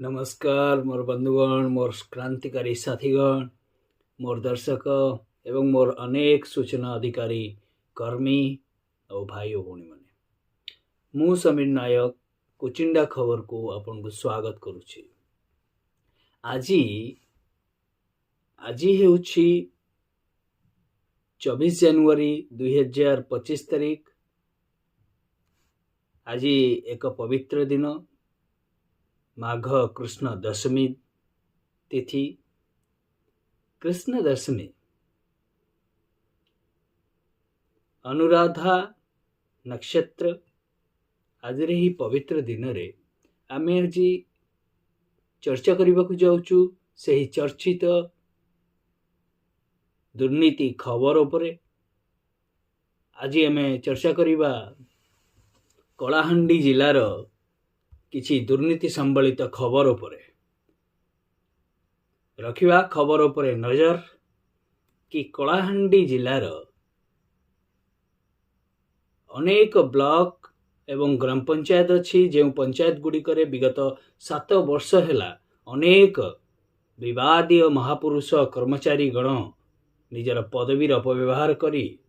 नमस्कार मोर बंधुगण, मोर क्रांतिकारी साथीगण, मोर दर्शक एवं मोर अनेक सूचना अधिकारी कर्मी और भाई और भौणी माने मु समीर नायक कुचिंडा खबर को आपन को स्वागत करुछि। आजी आजी हेउछि 24 जनवरी 2025 तारीख। आज एक पवित्र दिन, माघ कृष्ण दशमी तिथि। कृष्ण दशमी अनुराधा नक्षत्र। आज ही पवित्र दिन रे आमे आज चर्चा करने को जाऊँ से ही चर्चित दुर्नीति खबर उपरे। आज आमे चर्चा करवा कलाहांडी जिलार किछि दुर्नीति संबलित खबर उपरे रखिबा। खबर उपरे नजर कि कलाहांडी जिलार अनेक ब्लॉक एवं ग्राम पंचायत अच्छी, जो पंचायत गुड़िक विगत 7 वर्ष है अनेक विवादीय महापुरुष कर्मचारी गण निजर पदवीर अपव्यवहार करी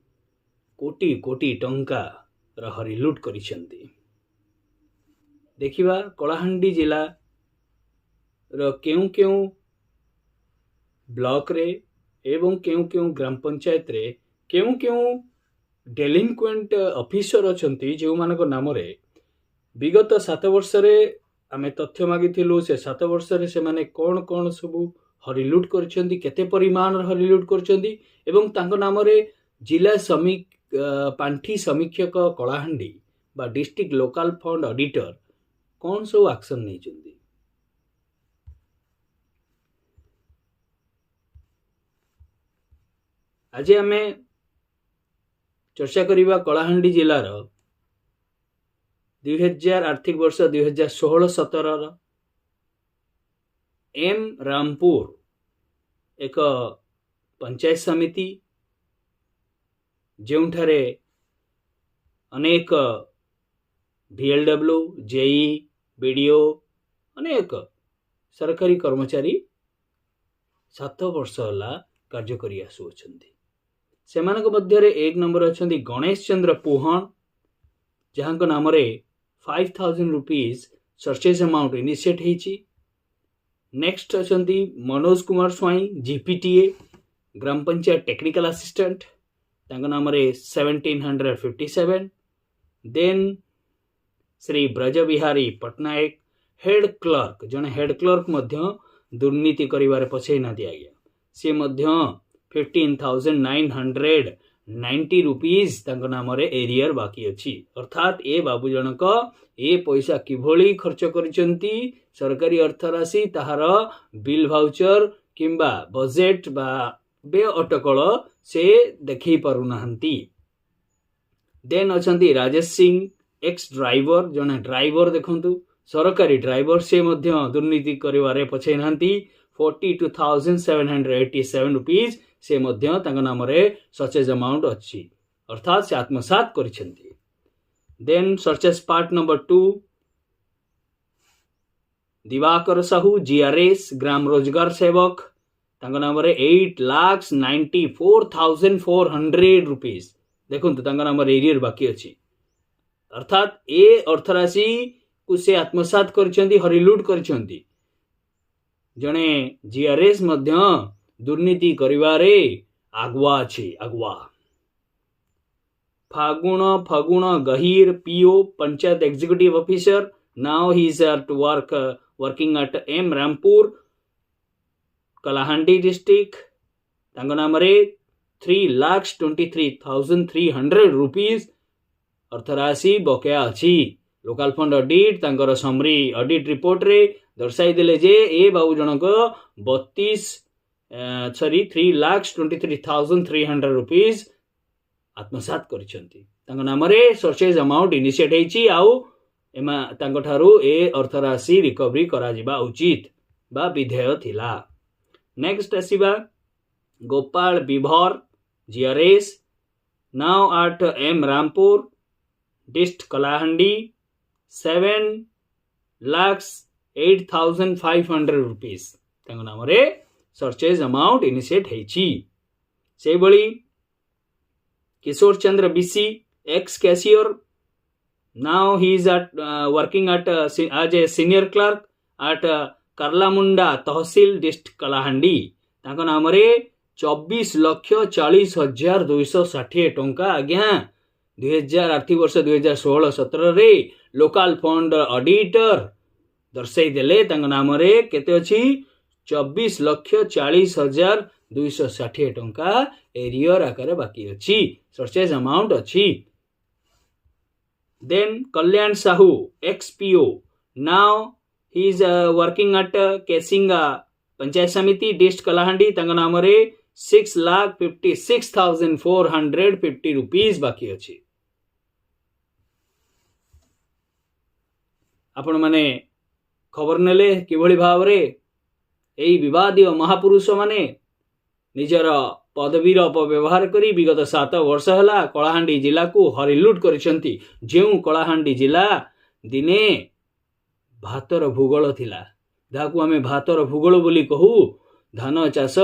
कोटी कोटी टंका हरिलुट करिसेंती। देखिबा कलाहांडी जिला क्यों ब्लॉक रे एवं क्यों ग्राम पंचायत रे क्यों डेलिंक्वेंट ऑफिसर अछंती जो मानक नाम रे विगत 7 वर्ष रे आमे तथ्य मागिथिलु। से 7 वर्ष रे से माने कोन सबु हरिलुट करछंती, केते परिमाण हरिलुट करछंती एवं तांको नाम रे जिला पांठी समीक्षक कलाहांडी बा डिस्ट्रिक्ट लोकल फंड ऑडिटर कौन सब एक्शन नहीं चंदी। आज आमे चर्चा करिबा कलाहांडी जिलार 2000 आर्थिक वर्ष 2016-17 एम रामपुर एक पंचायत समिति जोठारे अनेक VLW, जेई, बीडीओ अनेक सरकारी कर्मचारी 7 वर्ष है कार्य करि आसुछंती। सेमानक मध्यरे एक नंबर अछंती गणेश चंद्र पुहन, जहां को नाम रे 5000 रुपीस सर्चेज अमाउंट इनिशिएट हेची। नेक्स्ट अछंती Manoj Kumar Swain, GPTA gram panchayat technical assistant, तांको नाम रे 1757। Then Shri Braj Bihari Patnaik head clerk, जने हेड क्लर्क मध्य दुर्नीति करिवारे पछे ना दिया गया। से मध्य 15,990 रुपीस तांको नाम रे एरियर बाकी अछि। अर्थात ए बाबू जनक ए पैसा किभली खर्च करिसंती सरकारी अर्थ राशि ताहार बिल भाउचर किंबा बजेट बा बे अटकल से देखै पारु नाहंती। देन अछंती राजेश सिंह एक्स ड्राइवर, जने ड्राइवर देखंतु सरकारी ड्राइवर, से मध्य दुर्नीति करिवारे पछै नाहंती। 42,787 रुपीस से मध्य तांको नाम रे सर्चेज अमाउंट अछि, अर्थात से आत्मसात करिसेंती। Then searches part number 2 Diwakar Sahu, GRS ग्राम रोजगार सेवक, तांको नाम रे 8,94,400 रुपीस देखंतु तांको नाम रे एरियर बाकी अछि। अर्थात ए अर्थराशि को से आत्मसात करिसेंती, हरिलुट करिसेंती। जने जीआरएस मध्य दुर्नीति करिवारे आगुआ अछि, आगुआ। Phagun Gahir, PO panchayat executive officer, now he is to working at M Rampur Kalahandi district, तांको नाम रे 3,23,300 रुपीस अर्थराशि बकेया अछि। लोकल फंड ऑडिट तांकर समरी ऑडिट रिपोर्ट रे दर्शाई देले जे ए बाबू जनक 3,23,300 रुपीस आत्मसात करिसंती। तांको नाम रे सर्चेज अमाउंट इनिशिएट हेची आउ एमा तांको ठारू ए अर्थराशि रिकवरी करा जिबा उचित बा विधेय थिला। नेक्स्ट आसीबा Gopal Bibhar, GRS now at M Rampur dist Kalahandi 7 lakhs 8,500 rupees ତାଙ୍କ ନାମରେ ସର୍ଚେଜ ଆମାଉଣ୍ଟ ଇନିସିଏଟ୍ ହେଇଛି। ସେଇଭଳି Kishore Chandra BC ex cashier, now he is working at as a senior clerk at Karlamunda Tahsil District Kalahandi ତାଙ୍କ ନାମରେ 24,40,260 ଟଙ୍କା ଆଜ୍ଞା 2000 ଆର୍ଥିକ ବର୍ଷ 2016-17 ରେ ଲୋକାଲ ଫଣ୍ଡ ଅଡିଟର ଦର୍ଶାଇ ଦେଲେ ତାଙ୍କ ନାମରେ କେତେ ଅଛି 24,40,260 ଟଙ୍କା ଏରିୟର ଆକାରରେ ବାକି ଅଛି, ସର୍ଚେଜ ଆମାଉଣ୍ଟ ଅଛି। ଦେନ୍ କଲ୍ୟାଣ Sahu XPO, now he is working at Kesinga panchayat समिति डिस्ट कलाहांडी तांग नामरे 6,56,450 रुपीस बाकी अच्छी। आपण माने खबर नेले किभली भाव रे एई विवादीय महापुरुष माने निजर पदवीर अपव्यवहार करी विगत 7 वर्ष हला कलाहांडी जिला को हरिलुट करिसंती। जेउ कलाहांडी जिला दिने भातर भूगोल थिला, जाकू आमे भातर भूगोल बोली कहू, धान चाष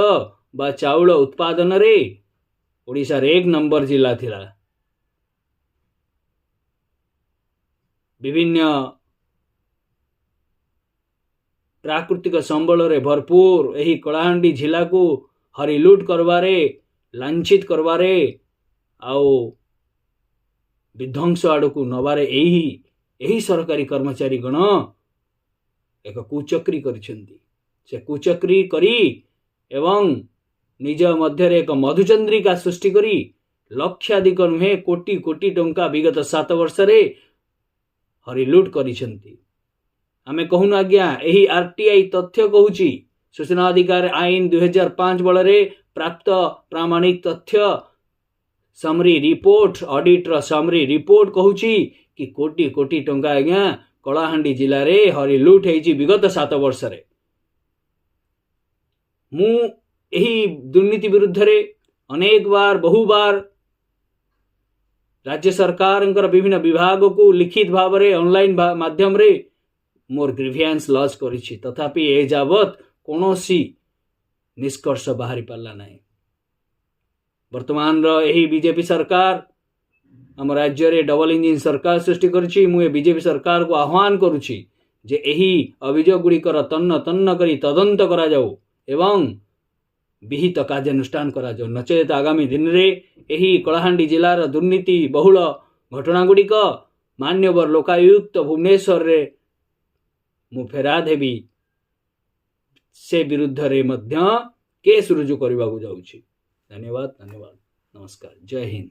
बा चाउल उत्पादन रे ओडिशा 1 नंबर जिला थिला। विभिन्न प्राकृतिक संबल रे भरपूर एही कलाहांडी जिला को हरिलुट करवारे, लांछित करवारे आउ विध्वंस आड़ को नवारे एही सरकारी कर्मचारी गण एक कुचक्री करिसेंती। से कुचक्री करी एवं निज मध्य एक मधुचंद्रिका सृष्टि करी लक्षाधिक नुहे कोटी कोटी टंका विगत 7 वर्ष रे हरिलुट करिसेंती। आमे कहून आज्ञा एही आरटीआई तथ्य कहूची सूचना अधिकार आईन 2005 बल रे प्राप्त प्रामाणिक तथ्य summary report auditor summary report कहूची कि कोटी कोटी टंका आज्ञा कलाहांडी जिले रे हरिलुट होइछि विगत 7 वर्ष रे। मु एही दुर्नीति विरुद्ध रे अनेक बार बहु बार राज्य सरकार विभिन्न विभाग को लिखित भाव रे ऑनलाइन माध्यम रे मोर ग्रीवियंस लॉन्च करिछि, तथापि ए जावत कोनोसी निष्कर्ष बाहरी पाला नाही। वर्तमान रो एही बीजेपी सरकार आम राज्य रे डबल इंजिन सरकार सृष्टि करिछि। मु ए बीजेपी सरकार को आह्वान करुछि जे एही अभियोग गुड़िकर तन्न तन्न करी तदंत करा जाऊ एवं विहित कार्यानुष्ठान करा जाऊ, नचेत आगामी दिन रे एही कलाहांडी जिलार दुर्नीति बहुल घटना गुड़िक मान्यवर लोकायुक्त भुवनेश्वर रे मु फेरा देबी, से विरुद्ध रे मध्य केस रुजु करबा को जाउछि। धन्यवाद, नमस्कार, जय हिंद।